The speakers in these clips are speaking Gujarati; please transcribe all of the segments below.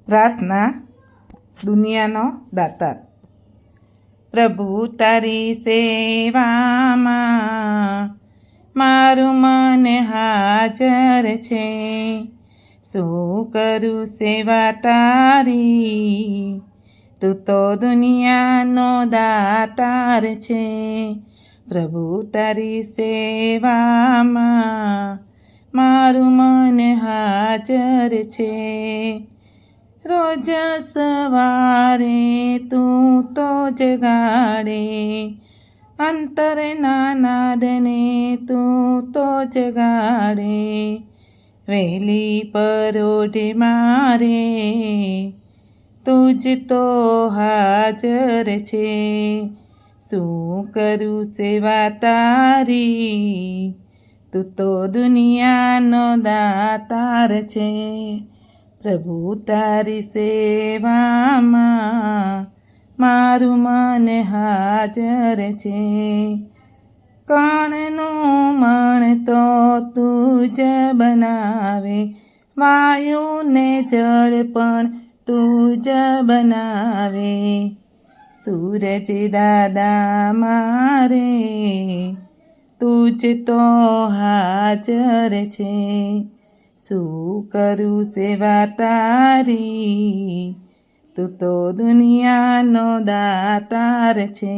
પ્રાર્થના. દુનિયાનો દાતાર, પ્રભુ તારી સેવામાં મારું મન હાજર છે. શું કરું સેવા તારી, તું તો દુનિયાનો દાતાર છે. પ્રભુ તારી સેવામાં મારું મન હાજર છે. રોજ સવારે તું તો જગાડે, અંતરના નાદને તું તો જગાડે. વહેલી પરોઢે મારે તુજ તો હાજર છે. શું કરું સેવા તારી, તું તો દુનિયાનો દાતાર છે. પ્રભુ તારી સેવામાં મારું મન હાજર છે. કણનું મણ તો તું જ બનાવે, વાયુને જળ પણ તું જ બનાવે. સૂરજ દાદા મારે તું જ તો હાજર છે. શું કરું સેવા તારી, તું તો દુનિયાનો દાતાર છે.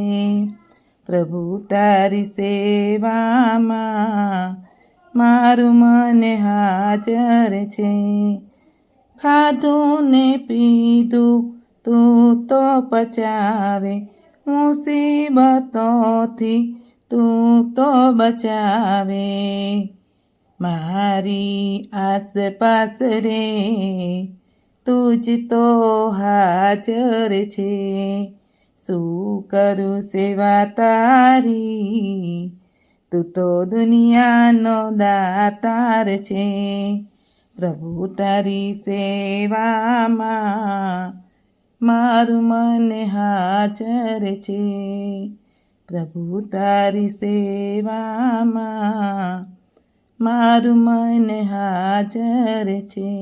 પ્રભુ તારી સેવામાં મારું મન હાજર છે. ખાધું ને પીધું તું તો પચાવે, મુસીબતોથી તું તો બચાવે. મારી આસપાસ રે તુજ તો હાજર છે. શું કરું સેવા તારી, તું તો દુનિયાનો દાતાર છે. પ્રભુ તારી સેવામાં મારું મન હાજર છે. પ્રભુ તારી સેવામાં મારું મન હાજર છે.